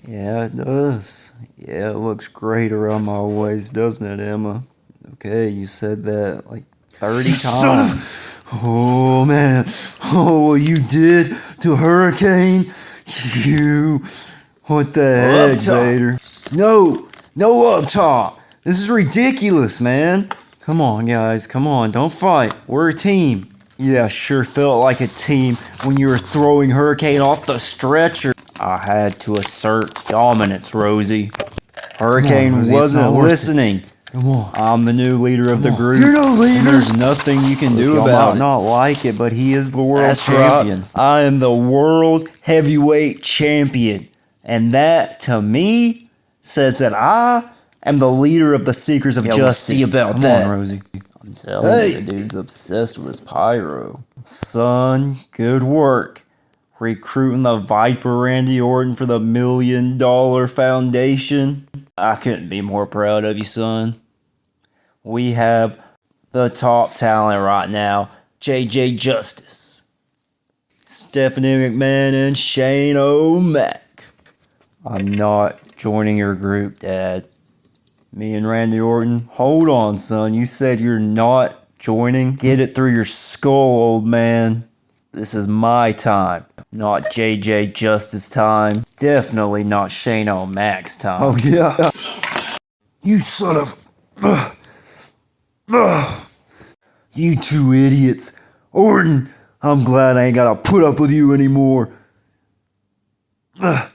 Yeah, it does. Yeah, it looks great around my waist, doesn't it, Emma? Okay, you said that like 30 times. Oh, man. Oh, what you did to Hurricane? You. What the heck, Vader? No up top. This is ridiculous, man. Come on, guys. Come on. Don't fight. We're a team. Yeah, sure felt like a team when you were throwing Hurricane off the stretcher. I had to assert dominance, Rosie. Hurricane Rosie, wasn't listening. Come on. I'm the new leader of the group. You're no leader. And there's nothing you can do about it. Not like it, but he is the world champion. Right. I am the world heavyweight champion. And that, to me, says that I am the leader of the Seekers of Justice. We'll see about Come that. on, Rosie. I'm telling you, the dude's obsessed with his pyro. Son, good work. Recruiting the Viper Randy Orton for the $1 Million Foundation. I couldn't be more proud of you, son. We have the top talent right now. JJ Justice, Stephanie McMahon, and Shane O'Mac. I'm not joining your group, Dad. Me and Randy Orton. Hold on, son. You said you're not joining? Get it through your skull, old man. This is my time, not JJ Justice time. Definitely not Shane O'Mac's time. Oh, yeah. You son of... You two idiots. Orton, I'm glad I ain't gotta put up with you anymore. Come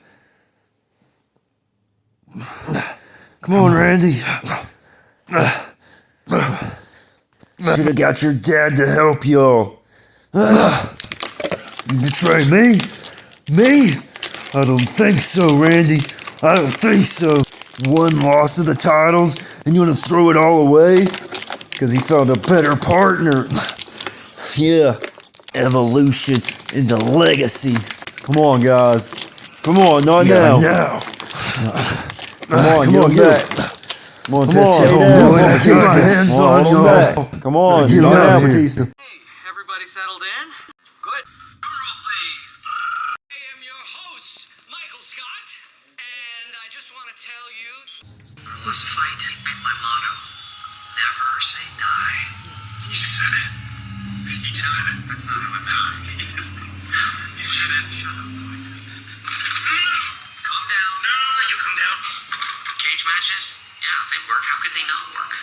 on, Randy. Should have got your dad to help y'all. You betray me? Me? I don't think so, Randy. I don't think so. One loss of the titles, and you want to throw it all away? Because he found a better partner. Yeah, evolution into legacy. Come on, guys. Come on, not now. Come on, come on, back. Come on, Batista. Get my hands on you. Come on, get not now, out here. Batista. Hey, everybody settled in? Good. Drum roll, please. I am your host, Michael Scott, and I just want to tell you... Who wants to fight? My motto. Never say die. You just said it. You just said it. That's not how I meant it. You said it. Shut up, Dwight. Calm down. No, you calm down. Cage matches? Yeah, they work. How could they not work?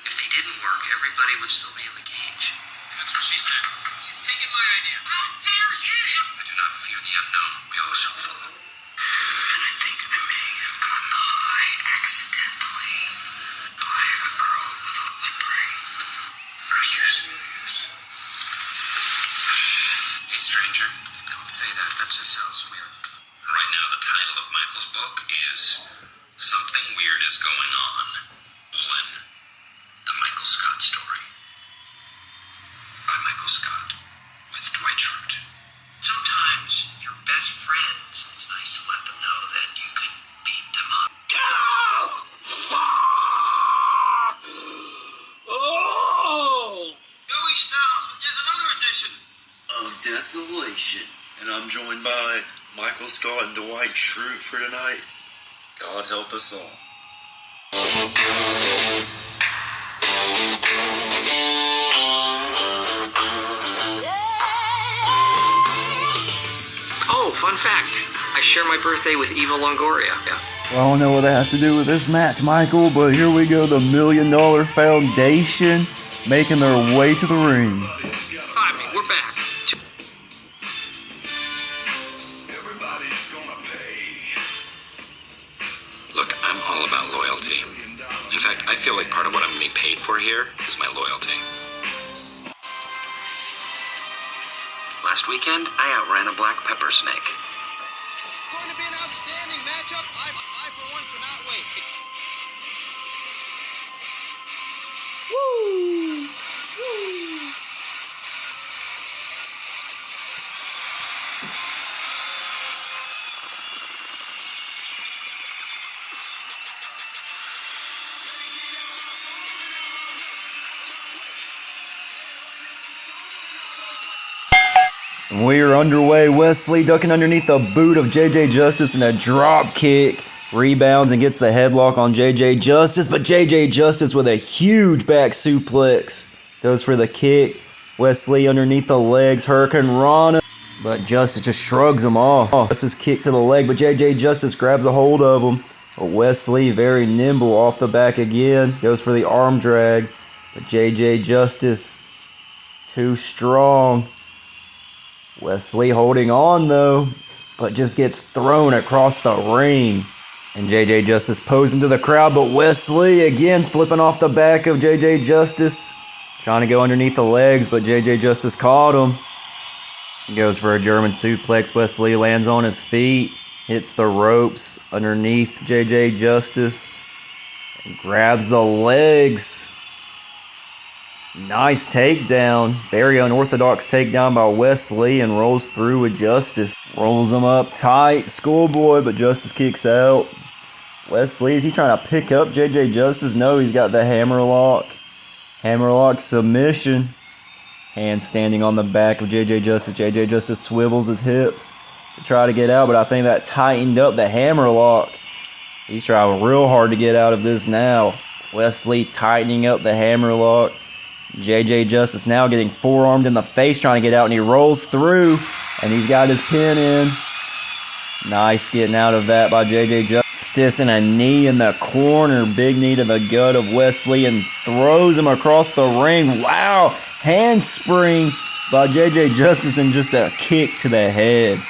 If they didn't work, everybody would still be in the cage. That's what she said. He's taken my idea. How dare you! I do not fear the unknown. We all shall follow. And I think I may have gotten high accidentally by a girl with a brain. Are you serious? Hey, stranger. Don't say that. That just sounds weird. Right now, the title of Michael's book is Something Weird is Going On. The Michael Scott Story. By Michael Scott, with Dwight Schrute. Sometimes your best friends, it's nice to let them know that you can beat them up. Oh! Joey Styles with yet another edition of Desolation. And I'm joined by Michael Scot and Dwight Schrute for tonight. God help us all. Oh, fun fact. I share my birthday with Eva Longoria. Well, I don't know what that has to do with this match, Michael, but here we go, the $1 Million Foundation making their way to the ring. I mean, we're back. Look, I'm all about loyalty. In fact, I feel like part of what I'm being paid for here is my loyalty. Last weekend, I outran a black pepper snake. It's going to be an outstanding matchup. I for one cannot wait. Woo! Woo! We're underway. Wesley ducking underneath the boot of JJ Justice and a drop kick. Rebounds and gets the headlock on JJ Justice, but JJ Justice with a huge back suplex. Goes for the kick. Wesley underneath the legs. Hurricane Rana. But Justice just shrugs him off. Justice kick to the leg, but JJ Justice grabs a hold of him. But Wesley, very nimble, off the back again. Goes for the arm drag. But JJ Justice, too strong. Wesley holding on though, but just gets thrown across the ring. And JJ Justice posing to the crowd, but Wesley again flipping off the back of JJ Justice. Trying to go underneath the legs, but JJ Justice caught him. He goes for a German suplex. Wesley lands on his feet, hits the ropes underneath JJ Justice, and grabs the legs. Nice takedown. Very unorthodox takedown by Wesley, and rolls through with Justice. Rolls him up tight, schoolboy, but Justice kicks out. Wesley, is he trying to pick up JJ Justice? No, he's got the hammerlock. Hammerlock submission. Hand standing on the back of JJ Justice. JJ Justice swivels his hips to try to get out, but I think that tightened up the hammerlock. He's trying real hard to get out of this now. Wesley tightening up the hammerlock. JJ Justice now getting forearmed in the face trying to get out, and he rolls through, and he's got his pin in. Nice getting out of that by JJ Justice. Sticking a knee in the corner. Big knee to the gut of Wesley and throws him across the ring. Wow. Handspring by JJ Justice and just a kick to the head.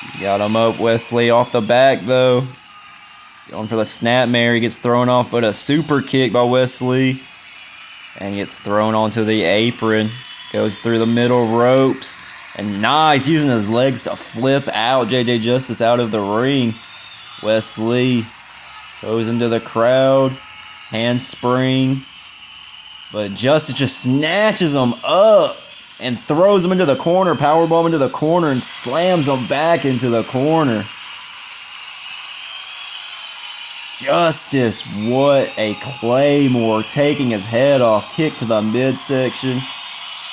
He's got him up. Wesley off the back though. Going for the snapmare. He gets thrown off, but a super kick by Wesley. And he gets thrown onto the apron. Goes through the middle ropes. And nice, using his legs to flip out JJ Justice out of the ring. Wesley goes into the crowd. Handspring. But Justice just snatches him up and throws him into the corner. Powerbomb into the corner and slams him back into the corner. Justice, what a claymore. Taking his head off. Kick to the midsection.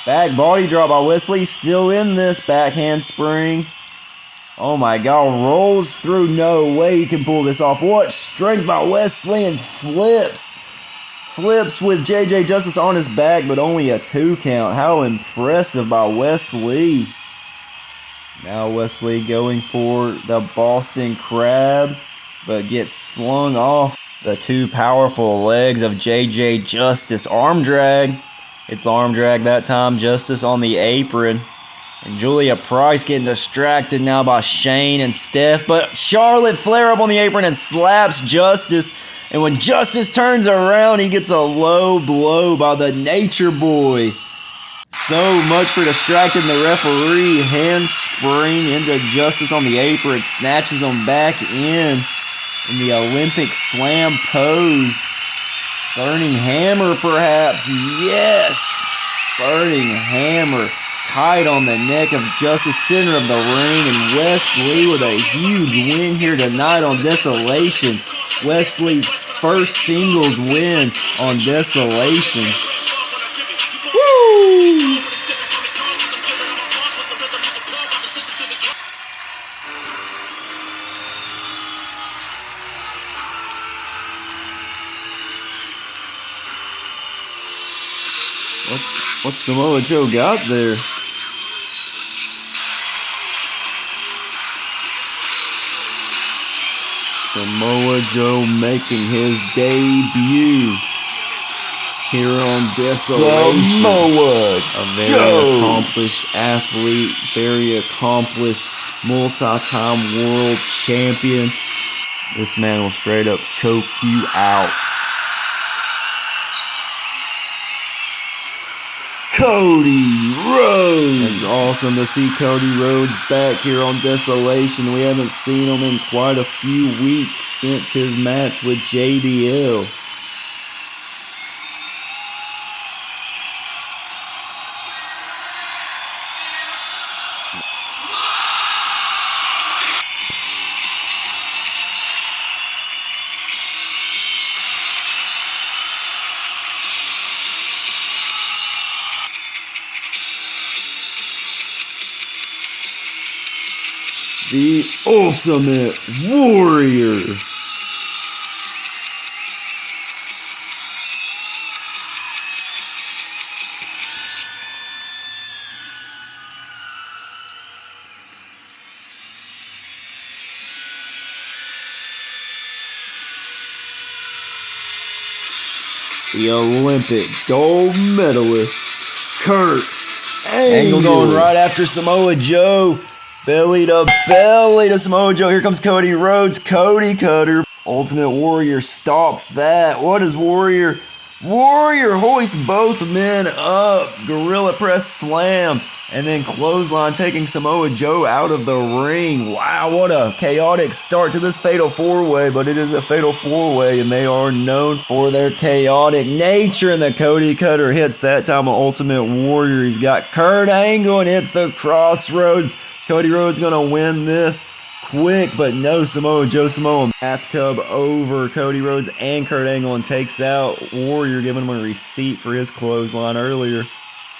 Back body drop by Wesley, still in this backhand spring. Oh my God, rolls through. No way he can pull this off. What strength by Wesley, and flips. Flips with JJ Justice on his back, but only a 2 count. How impressive by Wesley. Now Wesley going for the Boston Crab, but gets slung off the 2 powerful legs of JJ Justice. Arm drag. It's the arm drag that time. Justice on the apron. And Julia Price getting distracted now by Shane and Steph. But Charlotte Flair up on the apron and slaps Justice. And when Justice turns around, he gets a low blow by the Nature Boy. So much for distracting the referee. Handspring into Justice on the apron. Snatches him back in the Olympic slam pose. Burning Hammer, perhaps. Yes! Burning Hammer. Tied on the neck of Justice, center of the ring. And Wesley with a huge win here tonight on Desolation. Wesley's first singles win on Desolation. Woo! What's Samoa Joe got there? Samoa Joe making his debut here on Desolation. Samoa A very Joe. accomplished athlete, very accomplished multi-time world champion. This man will straight up choke you out. Cody Rhodes. It's awesome to see Cody Rhodes back here on Desolation. We haven't seen him in quite a few weeks since his match with JBL. the Ultimate Warrior. The Olympic gold medalist, Kurt Angle going right after Samoa Joe. Belly to belly to Samoa Joe. Here comes Cody Rhodes. Cody Cutter. Ultimate Warrior stops that. What is Warrior? Warrior hoists both men up. Gorilla press slam. And then clothesline taking Samoa Joe out of the ring. Wow, what a chaotic start to this Fatal 4-Way. But it is a Fatal 4-Way, and they are known for their chaotic nature. And the Cody Cutter hits that time of Ultimate Warrior. He's got Kurt Angle and hits the Crossroads. Cody Rhodes going to win this quick, but no, Samoa Joe. Samoa bathtub over Cody Rhodes and Kurt Angle and takes out Warrior, giving him a receipt for his clothesline earlier.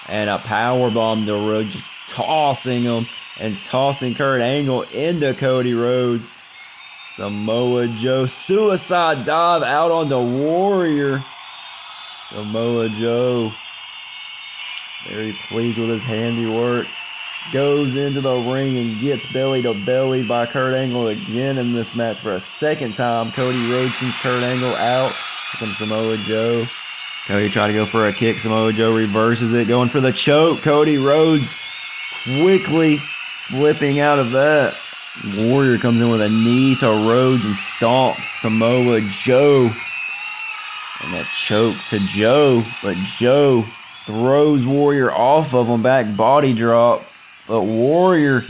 And a powerbomb to Rhodes, just tossing him and tossing Kurt Angle into Cody Rhodes. Samoa Joe suicide dive out onto Warrior. Samoa Joe, very pleased with his handiwork. Goes into the ring and gets belly to belly by Kurt Angle again in this match for a second time. Cody Rhodes sends Kurt Angle out. Here comes Samoa Joe. Cody tried to go for a kick. Samoa Joe reverses it, going for the choke. Cody Rhodes quickly flipping out of that. Warrior comes in with a knee to Rhodes and stomps Samoa Joe. And a choke to Joe, but Joe throws Warrior off of him, back body drop. But Warrior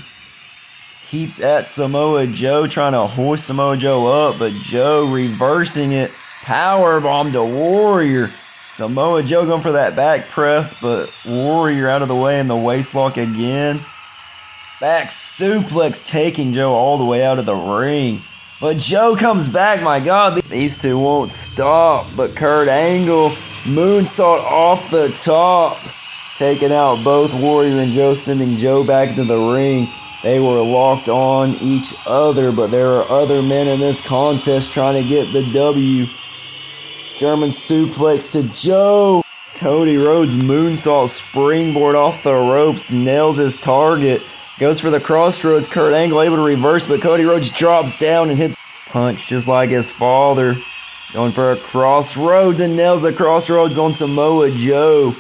keeps at Samoa Joe, trying to hoist Samoa Joe up, but Joe reversing it. Powerbomb to Warrior. Samoa Joe going for that back press, but Warrior out of the way in the waistlock again. Back suplex taking Joe all the way out of the ring. But Joe comes back, my God. These two won't stop, but Kurt Angle moonsault off the top. Taking out both Warrior and Joe, sending Joe back into the ring. They were locked on each other, but there are other men in this contest trying to get the W. German suplex to Joe. Cody Rhodes moonsault springboard off the ropes, nails his target. Goes for the Crossroads. Kurt Angle able to reverse, but Cody Rhodes drops down and hits punch just like his father. Going for a Crossroads and nails the Crossroads on Samoa Joe.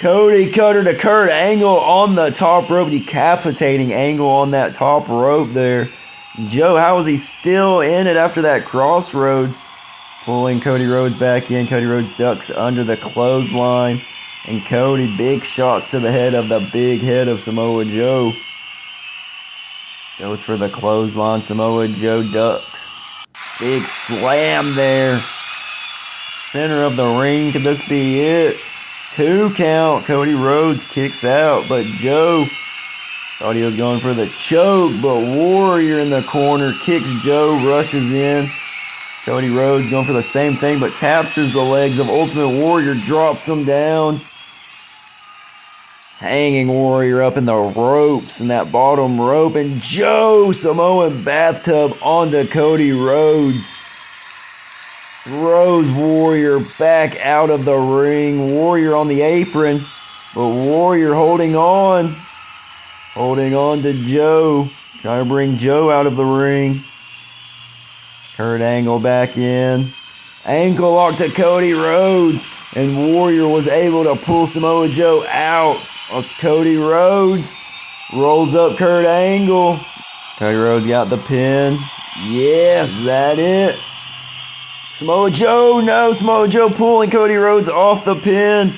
Cody Cutter to Kurt Angle on the top rope, decapitating Angle on that top rope there. Joe, how is he still in it after that Crossroads? Pulling Cody Rhodes back in. Cody Rhodes ducks under the clothesline. And Cody, big shots to the head of the big head of Samoa Joe. Goes for the clothesline. Samoa Joe ducks. Big slam there. Center of the ring. Could this be it? 2 count. Cody Rhodes kicks out, but Joe thought he was going for the choke, but Warrior in the corner kicks Joe, rushes in. Cody Rhodes going for the same thing, but captures the legs of Ultimate Warrior, drops him down. Hanging Warrior up in the ropes, in that bottom rope, and Joe Samoan bathtub onto Cody Rhodes. Throws Warrior back out of the ring. Warrior on the apron, but Warrior holding on. Holding on to Joe. Trying to bring Joe out of the ring. Kurt Angle back in. Ankle lock to Cody Rhodes. And Warrior was able to pull Samoa Joe out of Cody Rhodes. Rolls up Kurt Angle. Cody Rhodes got the pin. Yes, is that it? Samoa Joe, no. Samoa Joe pulling Cody Rhodes off the pin.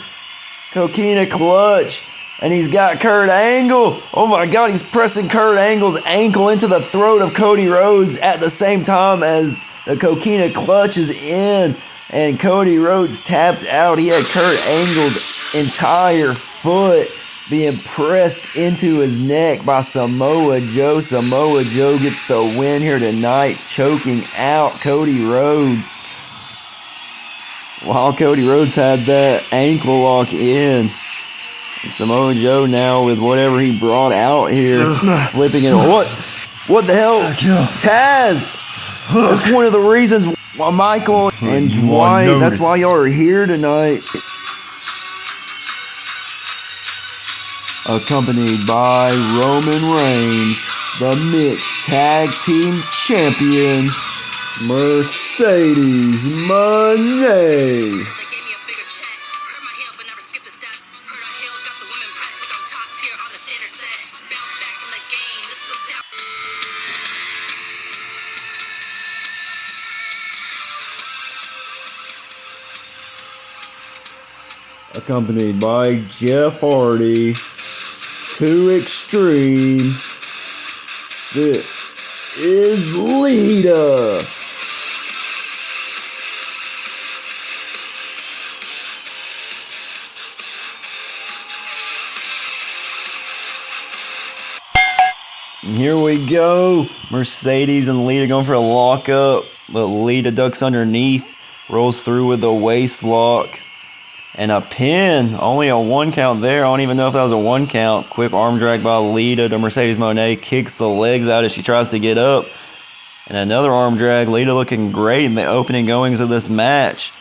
Coquina clutch. And he's got Kurt Angle. Oh my God, he's pressing Kurt Angle's ankle into the throat of Cody Rhodes at the same time as the Coquina clutch is in. And Cody Rhodes tapped out. He had Kurt Angle's entire foot being pressed into his neck by Samoa Joe. Samoa Joe gets the win here tonight, choking out Cody Rhodes. While Cody Rhodes had that ankle lock in. And Samoa Joe now with whatever he brought out here, flipping it. What? What the hell? Yeah. Taz! That's one of the reasons why Michael and you on Dwight, that's why notice. y'all are here tonight. Accompanied by Roman Reigns, the mixed tag team champions, Mercedes Moné. They gave me a bigger check. Hurt my heel, but never skipped a step. Hurt our heel, got the women pressed like I'm top tier on the standard set. Bounce back in the game. This is the sound. Accompanied by Jeff Hardy, Too Extreme. This is Lita. And here we go. Mercedes and Lita going for a lockup, but Lita ducks underneath, rolls through with a waist lock. And a pin. Only a 1 count there. I don't even know if that was a 1 count. Quick arm drag by Lita to Mercedes Moné. Kicks the legs out as she tries to get up. And another arm drag. Lita looking great in the opening goings of this match.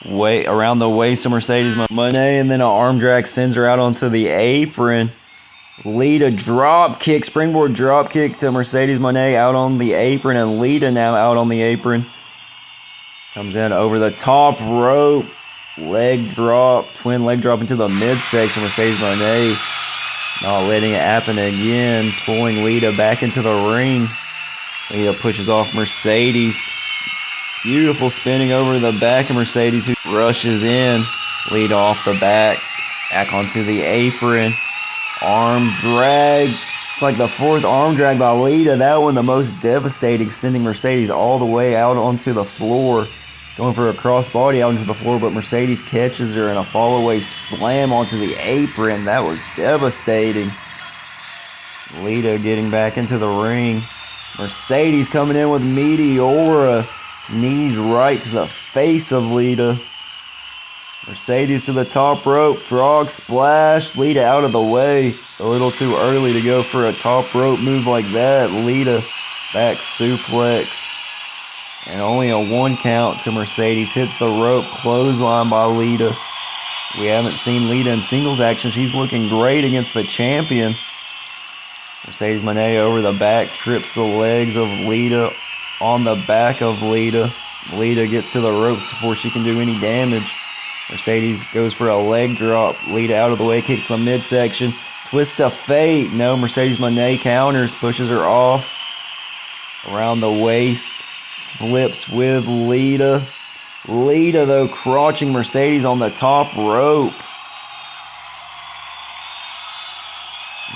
Around the waist of Mercedes Moné. And then an arm drag sends her out onto the apron. Lita drop kick. Springboard drop kick to Mercedes Moné out on the apron. And Lita now out on the apron. Comes in over the top rope. Leg drop, twin leg drop into the midsection. Mercedes Moné not letting it happen again, pulling Lita back into the ring. Lita pushes off Mercedes. Beautiful spinning over the back of Mercedes, who rushes in. Lita off the back onto the apron. Arm drag. It's like the 4th arm drag by Lita. That one the most devastating, sending Mercedes all the way out onto the floor. Going for a crossbody out into the floor, but Mercedes catches her in a fall-away slam onto the apron. That was devastating. Lita getting back into the ring. Mercedes coming in with Meteora. Knees right to the face of Lita. Mercedes to the top rope. Frog splash. Lita out of the way. A little too early to go for a top rope move like that. Lita back suplex. And only a 1 count to Mercedes. Hits the rope. Clothesline by Lita. We haven't seen Lita in singles action. She's looking great against the champion. Mercedes Moné over the back. Trips the legs of Lita on the back of Lita. Lita gets to the ropes before she can do any damage. Mercedes goes for a leg drop. Lita out of the way. Kicks the midsection. Twist of fate. No, Mercedes Moné counters. Pushes her off. Around the waist. Flips with Lita. Lita, though, crouching Mercedes on the top rope.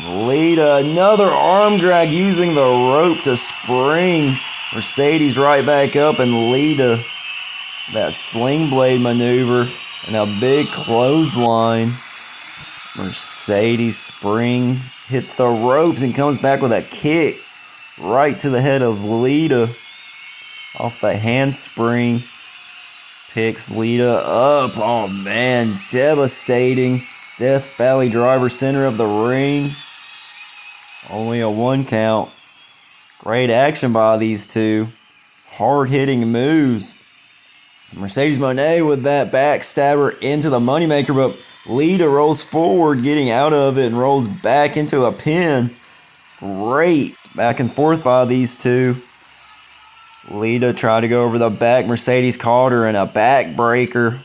Lita, another arm drag using the rope to spring. Mercedes right back up, and Lita, that sling blade maneuver, and a big clothesline. Mercedes spring, hits the ropes, and comes back with a kick right to the head of Lita. Off the handspring, picks Lita up. Oh man, devastating. Death Valley driver, center of the ring. Only a 1 count. Great action by these two. Hard hitting moves. Mercedes Moné with that backstabber into the moneymaker, but Lita rolls forward, getting out of it, and rolls back into a pin. Great back and forth by these two. Lita tried to go over the back. Mercedes caught her in a backbreaker.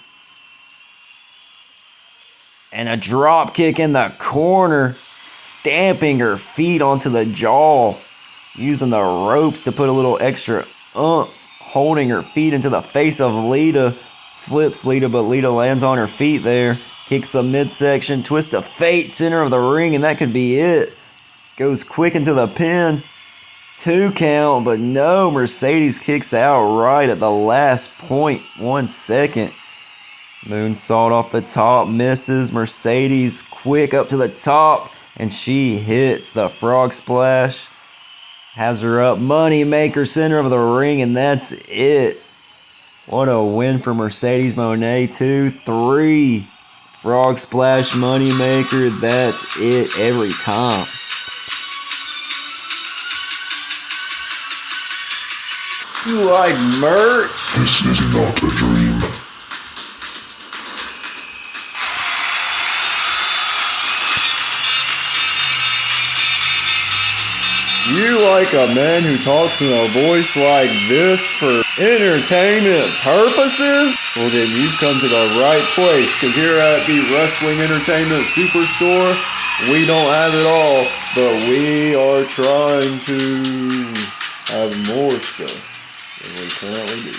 And a drop kick in the corner, stamping her feet onto the jaw. Using the ropes to put a little extra holding her feet into the face of Lita. Flips Lita, but Lita lands on her feet there. Kicks the midsection, twist of fate, center of the ring, and that could be it. Goes quick into the pin. 2 count, but no, Mercedes kicks out right at the last 0.1 second. Moonsault off the top, misses. Mercedes quick up to the top, and she hits the frog splash. Has her up, money maker, center of the ring, and that's it. What a win for Mercedes Moné. 2-3. Frog splash, money maker, that's it every time. You like merch? This is not a dream. You like a man who talks in a voice like this for entertainment purposes? Well then you've come to the right place, because here at the Wrestling Entertainment Superstore, we don't have it all, but we are trying to have more stuff than we currently do.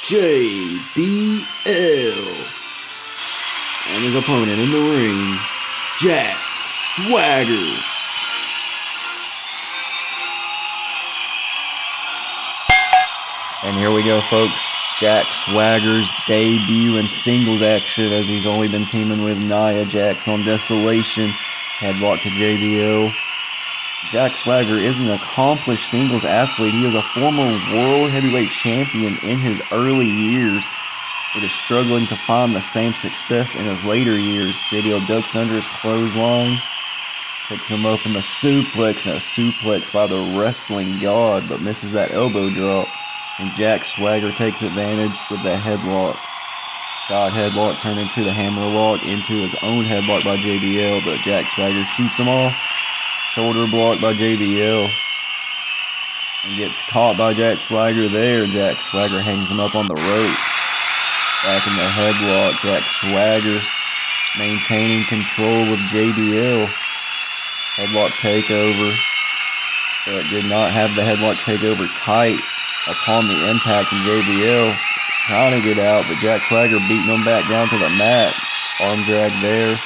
JBL. And his opponent in the ring, Jack Swagger. And here we go, folks. Jack Swagger's debut in singles action, as he's only been teaming with Nia Jax on Desolation. Headlock to JBL. Jack Swagger is an accomplished singles athlete. He is a former world heavyweight champion in his early years, but is struggling to find the same success in his later years. JBL ducks under his clothesline, picks him up in the suplex, and a suplex by the wrestling god, but misses that elbow drop. And Jack Swagger takes advantage with the headlock. Side headlock turned into the hammer lock, into his own headlock by JBL, but Jack Swagger shoots him off. Shoulder block by JBL. And gets caught by Jack Swagger there. Jack Swagger hangs him up on the ropes. Back in the headlock, Jack Swagger maintaining control of JBL. Headlock takeover. But did not have the headlock takeover tight upon the impact, and JBL trying to get out, but Jack Swagger beating him back down to the mat. Arm drag there.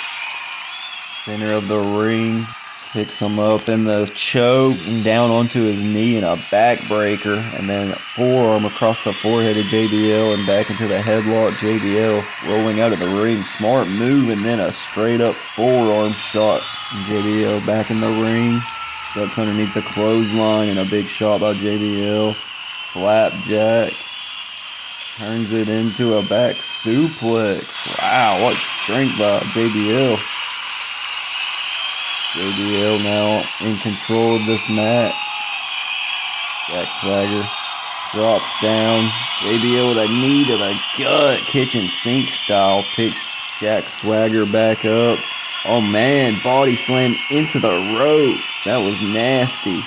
Center of the ring. Picks him up in the choke and down onto his knee in a backbreaker, and then forearm across the forehead of JBL and back into the headlock. JBL rolling out of the ring. Smart move, and then a straight up forearm shot. JBL back in the ring. Ducks underneath the clothesline, and a big shot by JBL. Flapjack. Turns it into a back suplex. Wow, what strength by JBL. JBL now in control of this match. Jack Swagger drops down. JBL with a knee to the gut, kitchen sink style, picks Jack Swagger back up. Oh man, body slam into the ropes. That was nasty.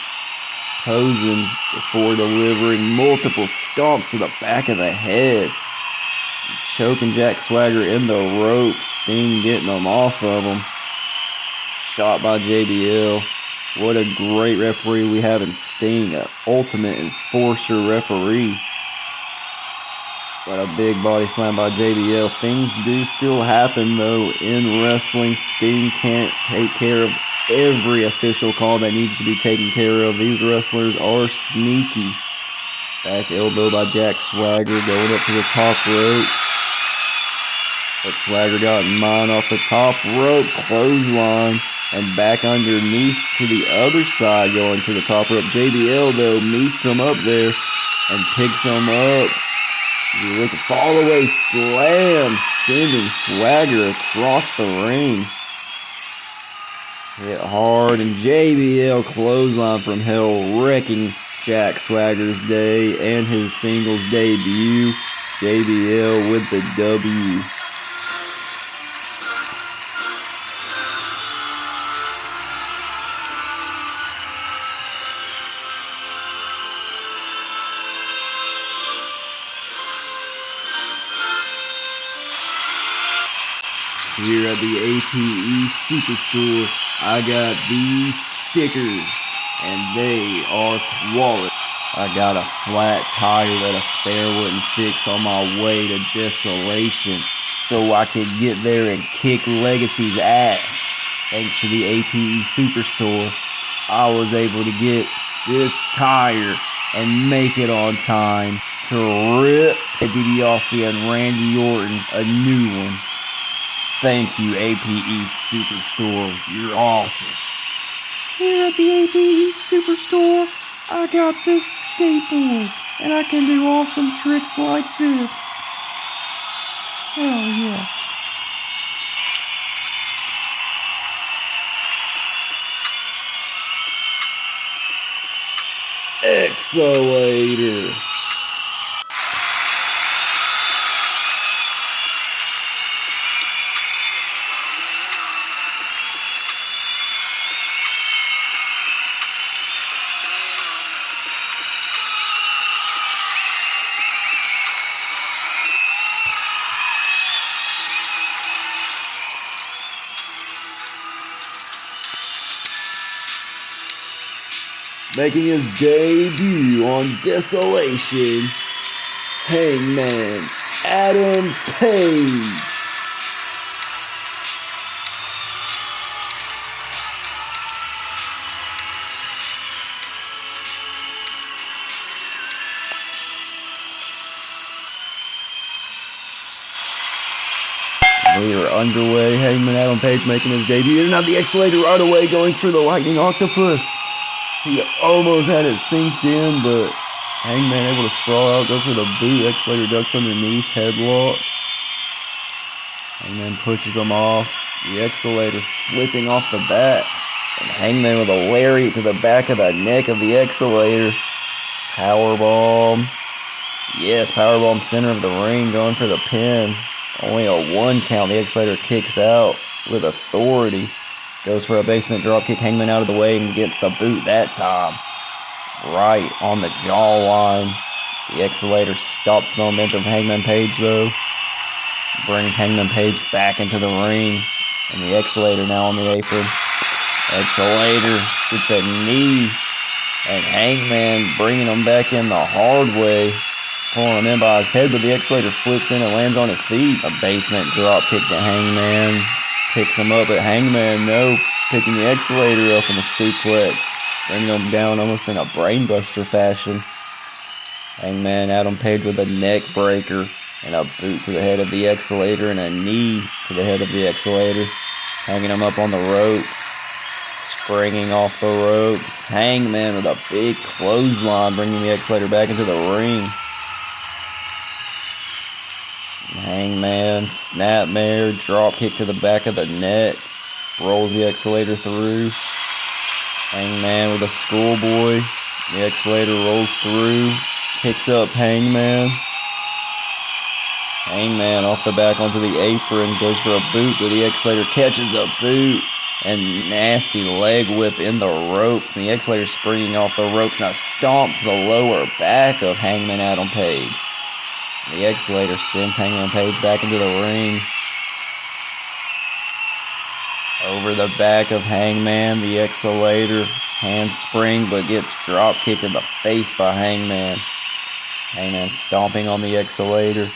Posing before delivering multiple stomps to the back of the head. Choking Jack Swagger in the ropes. Sting getting him off of him. Shot by JBL. What a great referee we have in Sting, an ultimate enforcer referee. But a big body slam by JBL. Things do still happen though in wrestling. Sting can't take care of every official call that needs to be taken care of. These wrestlers are sneaky. Back elbow by Jack Swagger, going up to the top rope. But Swagger got mine off the top rope, clothesline. And back underneath to the other side, going to the top rope. JBL, though, meets him up there and picks him up. You look at fall away slam, sending Swagger across the ring. Hit hard, and JBL clothesline from hell, wrecking Jack Swagger's day and his singles debut. JBL with the W. Here at the APE Superstore, I got these stickers, and they are quality. I got a flat tire that a spare wouldn't fix on my way to Desolation, so I could get there and kick Legacy's ass. Thanks to the APE Superstore, I was able to get this tire and make it on time to rip DiBiase and Randy Orton a new one. Thank you, APE Superstore. You're awesome. Here at the APE Superstore, I got this skateboard, and I can do awesome tricks like this. Hell yeah. Exolator. Making his debut on Desolation, Hangman Adam Page. We are underway. Hangman Adam Page making his debut. And now the Exolator right away going for the Lightning Octopus. He almost had it synced in, but Hangman able to sprawl out, go for the boot. Exolator ducks underneath, headlock. Hangman pushes him off. The Exolator flipping off the bat. And Hangman with a lariat to the back of the neck of the Exolator. Powerbomb. Yes, powerbomb center of the ring, going for the pin. Only a 1 count. The Exolator kicks out with authority. Goes for a basement dropkick. Hangman out of the way and gets the boot that time. Right on the jawline. The Exolator stops momentum. Hangman Page, though, brings Hangman Page back into the ring. And the Exolator now on the apron. Exolator gets a knee. And Hangman bringing him back in the hard way. Pulling him in by his head, but the Exolator flips in and lands on his feet. A basement drop kick to Hangman. Picks him up at Hangman, no. Picking the Exolator up in a suplex. Bringing him down almost in a brainbuster fashion. Hangman Adam Page with a neck breaker. And a boot to the head of the Exolator. And a knee to the head of the Exolator. Hanging him up on the ropes. Springing off the ropes. Hangman with a big clothesline. Bringing the Exolator back into the ring. Hangman, snapmare, drop kick to the back of the neck, rolls the Exolator through. Hangman with a schoolboy, the Exolator rolls through, picks up Hangman. Hangman off the back onto the apron, goes for a boot, but the Exolator catches the boot. And nasty leg whip in the ropes, and the Exolator springing off the ropes, now stomp to the lower back of Hangman Adam Page. The Exolator sends Hangman Page back into the ring. Over the back of Hangman, the Exolator handspring, but gets drop kicked in the face by Hangman. Hangman stomping on the Exolator.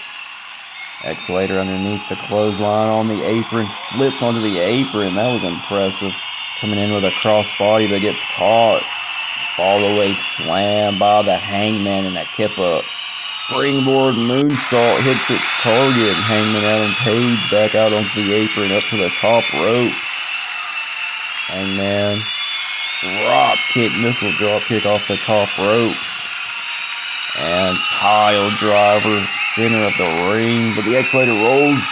Exolator underneath the clothesline on the apron, flips onto the apron. That was impressive. Coming in with a crossbody, but gets caught. Fall away slam by the Hangman in that kip up. Springboard moonsault hits its target. Hangman Adam Page back out onto the apron, up to the top rope. Hangman drop kick, missile drop kick off the top rope. And pile driver, center of the ring. But the Exolator rolls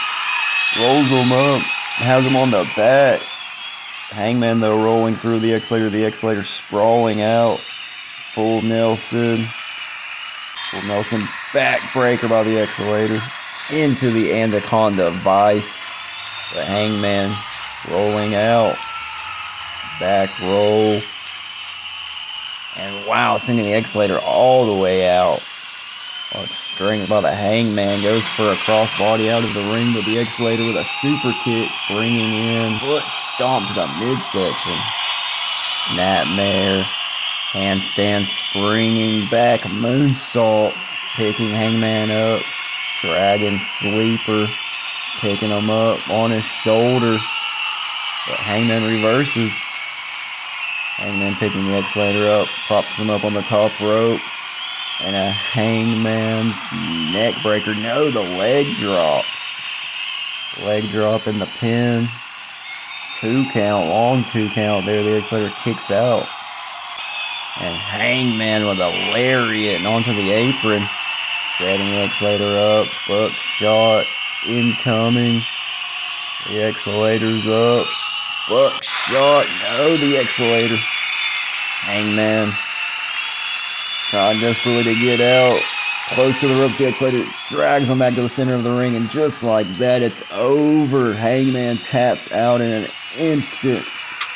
him up, has him on the back. Hangman, though, rolling through the Exolator sprawling out. Full Nelson backbreaker by the Exolator into the Anaconda Vice. The Hangman rolling out. Back roll. And wow, sending the Exolator all the way out. String by the Hangman, goes for a crossbody out of the ring, but the Exolator with a super kick, bringing in foot stomp to the midsection. Snapmare, handstand springing back, moonsault, picking Hangman up. Dragon sleeper, picking him up on his shoulder, but Hangman reverses. Hangman picking the Exolator up, props him up on the top rope. And a Hangman's neck breaker. No, the leg drop. Leg drop in the pin. 2 count, long 2 count there. The X-Later kicks out. And Hangman with a lariat and onto the apron. Setting X-Later up. Buckshot incoming. The X-Later's up. Buckshot. No, the X-Later. Hangman trying desperately to get out. Close to the ropes, the X-Later drags him back to the center of the ring, and just like that, it's over. Hangman taps out in an instant.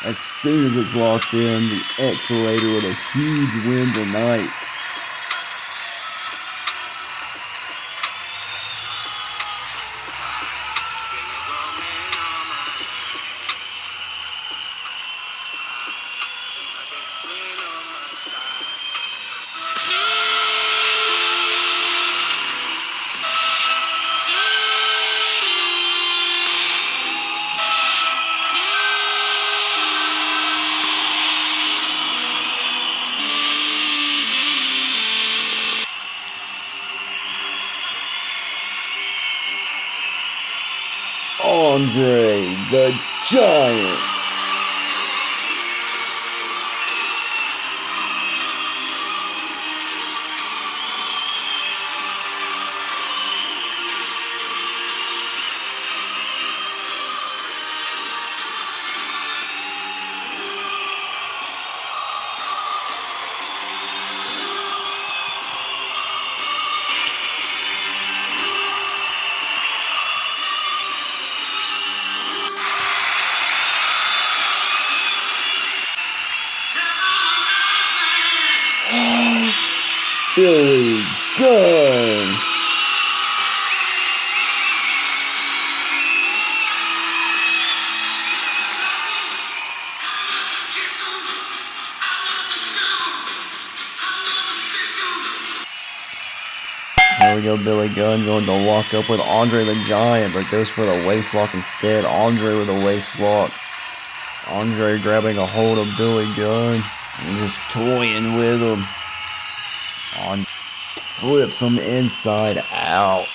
As soon as it's locked in, the X-Later with a huge win tonight. Andre the Giant. Billy Gunn. Here we go, Billy Gunn going to lock up with Andre the Giant, but goes for the waist lock instead. Andre with a waist lock. Andre grabbing a hold of Billy Gunn and just toying with him. Flips him inside out.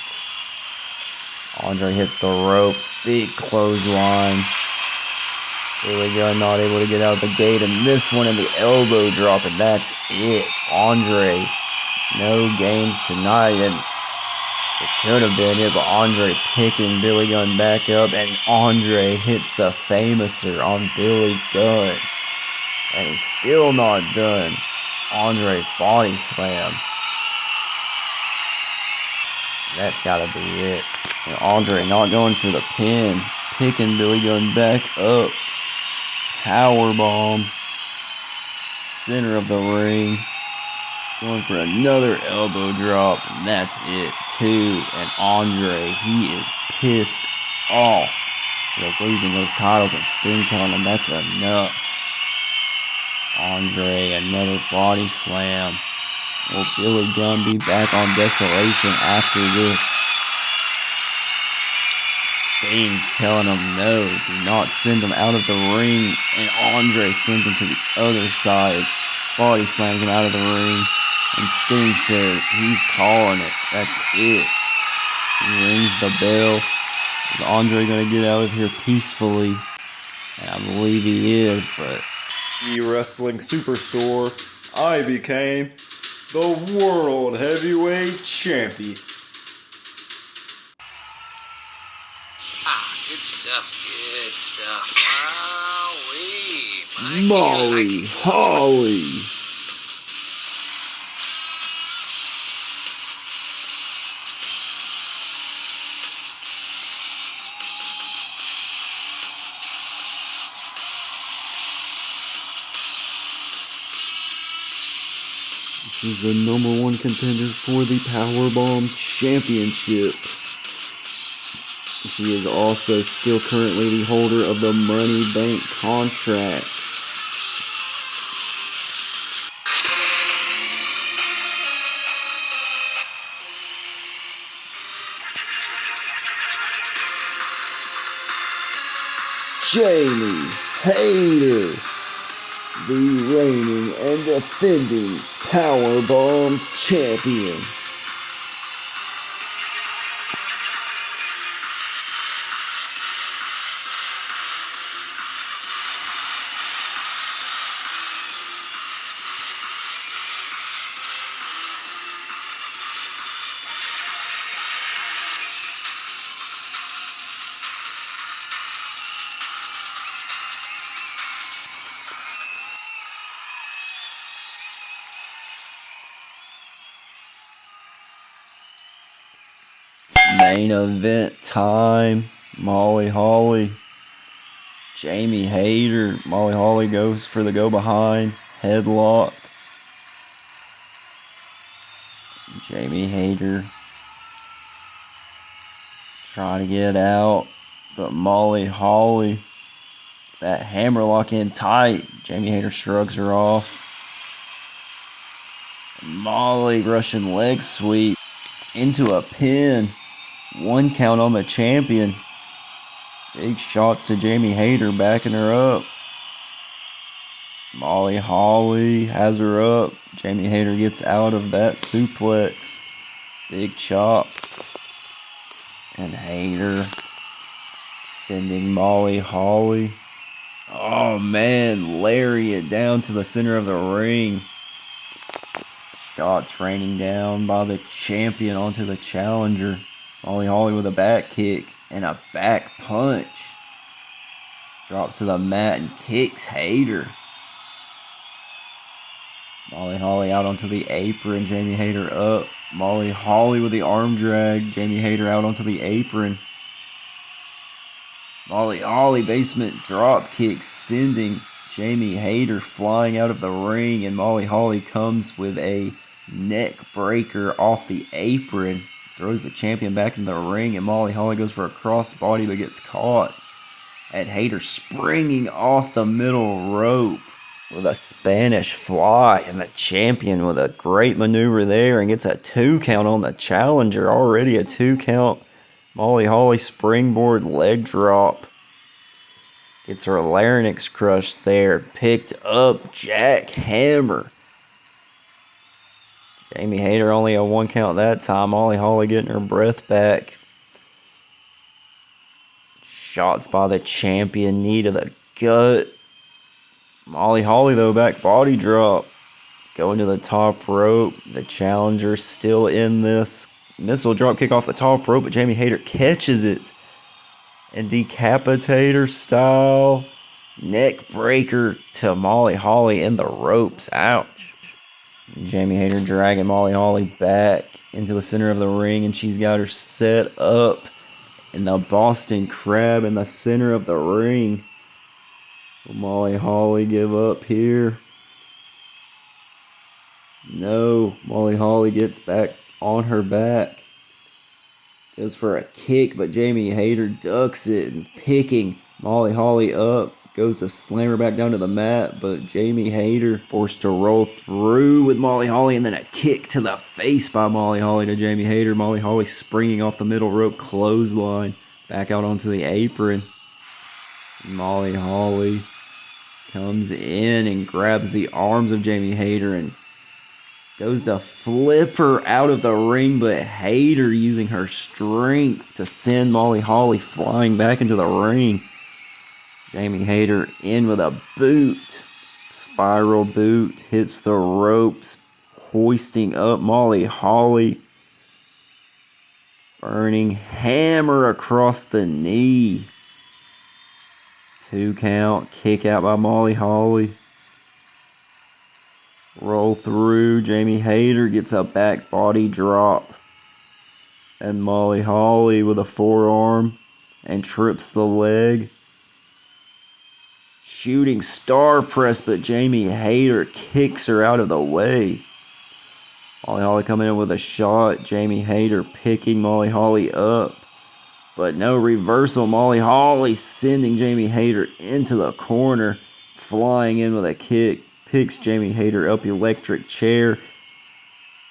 Andre hits the ropes. Big clothesline. Billy Gunn not able to get out the gate, and this one in the elbow drop, and that's it. Andre, no games tonight, and it could have been it, but Andre picking Billy Gunn back up, and Andre hits the famouser on Billy Gunn. And he's still not done. Andre body slam. That's gotta be it. And Andre not going for the pin. Picking Billy Gunn back up. Powerbomb. Center of the ring. Going for another elbow drop. And that's it too. And Andre, he is pissed off for losing those titles, and Sting telling him that's enough. Andre, another body slam. Will Billy Gunn be back on Desolation after this? Sting telling him no, do not send him out of the ring. And Andre sends him to the other side. Body slams him out of the ring. And Sting said he's calling it. That's it. He rings the bell. Is Andre going to get out of here peacefully? And I believe he is, but... Wrestling Superstore, I became the World Heavyweight Champion. Good stuff. Wowee. Molly Holly. She's the #1 contender for the Powerbomb Championship. She is also still currently the holder of the Money Bank contract. Jamie Hayter, the reigning and defending Powerbomb champion. Main event time. Molly Holly. Jamie Hayter. Molly Holly goes for the go behind. Headlock. Jamie Hayter trying to get out. But Molly Holly, that hammerlock in tight. Jamie Hayter shrugs her off. Molly Russian leg sweep into a pin. 1 count on the champion. Big shots to Jamie Hayter backing her up. Molly Holly has her up. Jamie Hayter gets out of that suplex. Big chop. And Hayter sending Molly Holly. Oh man, lariat down to the center of the ring. Shots raining down by the champion onto the challenger. Molly Holly with a back kick and a back punch. Drops to the mat and kicks Hayter. Molly Holly out onto the apron. Jamie Hayter up. Molly Holly with the arm drag. Jamie Hayter out onto the apron. Molly Holly basement drop kick sending Jamie Hayter flying out of the ring, and Molly Holly comes with a neck breaker off the apron. Throws the champion back into the ring, and Molly Holly goes for a crossbody but gets caught. And Hayter springing off the middle rope with a Spanish fly, and the champion with a great maneuver there and gets a 2 count on the challenger. Already a 2 count. Molly Holly springboard leg drop. Gets her larynx crushed there. Picked up jackhammer. Jamie Hayter only a 1 count that time. Molly Holly getting her breath back. Shots by the champion. Knee to the gut. Molly Holly though, back body drop. Going to the top rope. The challenger still in this. Missile drop kick off the top rope, but Jamie Hayter catches it. And decapitator style neck breaker to Molly Holly in the ropes. Ouch. Jamie Hayter dragging Molly Holly back into the center of the ring, and she's got her set up in the Boston Crab in the center of the ring. Will Molly Holly give up here? No. Molly Holly gets back on her back. Goes for a kick, but Jamie Hayter ducks it and picking Molly Holly up. Goes to slam her back down to the mat, but Jamie Hayter forced to roll through with Molly Holly, and then a kick to the face by Molly Holly to Jamie Hayter. Molly Holly springing off the middle rope clothesline back out onto the apron. Molly Holly comes in and grabs the arms of Jamie Hayter and goes to flip her out of the ring, but Hayter using her strength to send Molly Holly flying back into the ring. Jamie Hayter in with a boot. Spiral boot. Hits the ropes. Hoisting up Molly Holly. Burning hammer across the knee. 2 count. Kick out by Molly Holly. Roll through. Jamie Hayter gets a back body drop. And Molly Holly with a forearm and trips the leg. Shooting star press, but Jamie Hayter kicks her out of the way. Molly Holly coming in with a shot. Jamie Hayter picking Molly Holly up. But no reversal. Molly Holly sending Jamie Hayter into the corner. Flying in with a kick. Picks Jamie Hayter up, electric chair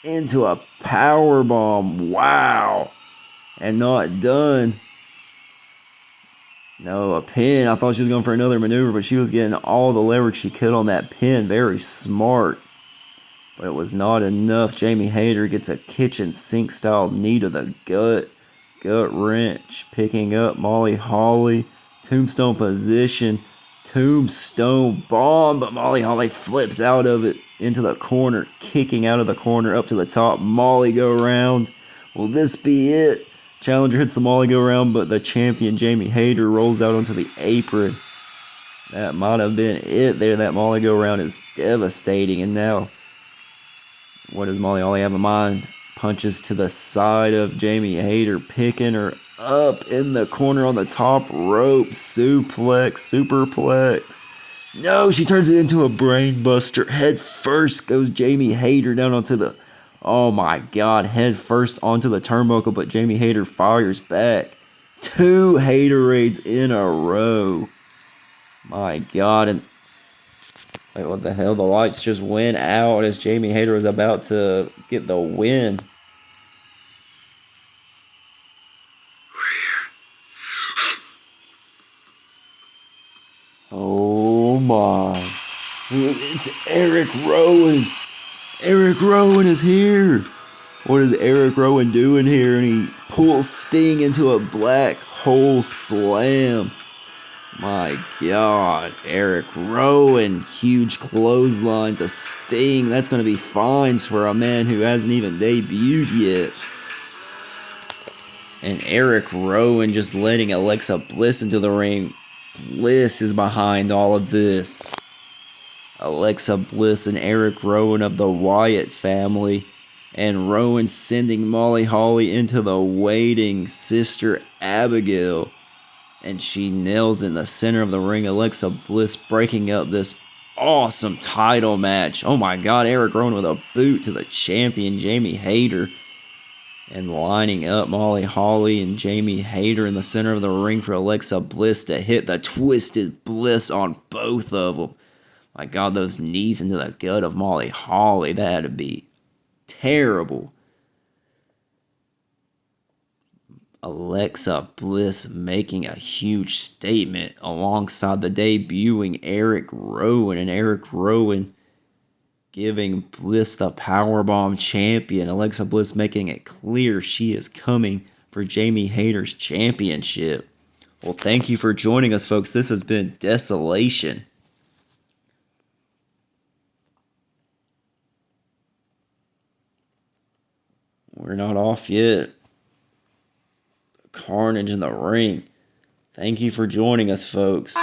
into a power bomb. Wow. And not done. No, a pin. I thought she was going for another maneuver, but she was getting all the leverage she could on that pin. Very smart. But it was not enough. Jamie Hayter gets a kitchen sink style knee to the gut. Gut wrench. Picking up Molly Holly. Tombstone position. Tombstone bomb, but Molly Holly flips out of it into the corner, kicking out of the corner up to the top. Molly go round. Will this be it? Challenger hits the Molly go round, but the champion Jamie Hayter rolls out onto the apron. That might have been it there. That Molly go round is devastating. And now, what does Molly Holly have in mind? Punches to the side of Jamie Hayter, picking her up in the corner on the top rope. Suplex, superplex. No, she turns it into a brainbuster. Head first goes Jamie Hayter down onto the... Oh my God, head first onto the turnbuckle, but Jamie Hayter fires back. 2 Haterades in a row. My God, and... Wait, what the hell? The lights just went out as Jamie Hayter was about to get the win. Oh my. It's Eric Rowan. Eric Rowan is here. What is Eric Rowan doing here? And he pulls Sting into a black hole slam. My God, Eric Rowan. Huge clothesline to Sting. That's going to be fines for a man who hasn't even debuted yet. And Eric Rowan just letting Alexa Bliss into the ring. Bliss is behind all of this. Alexa Bliss and Eric Rowan of the Wyatt family. And Rowan sending Molly Holly into the waiting Sister Abigail. And she nails in the center of the ring. Alexa Bliss breaking up this awesome title match. Oh my God, Eric Rowan with a boot to the champion, Jamie Hayter. And lining up Molly Holly and Jamie Hayter in the center of the ring for Alexa Bliss to hit the Twisted Bliss on both of them. My God, those knees into the gut of Molly Holly, that had to be terrible. Alexa Bliss making a huge statement alongside the debuting Eric Rowan, and Eric Rowan giving Bliss the Powerbomb champion. Alexa Bliss making it clear she is coming for Jamie Hayter's championship. Well, thank you for joining us, folks. This has been Desolation. We're not off yet. Carnage in the ring. Thank you for joining us, folks.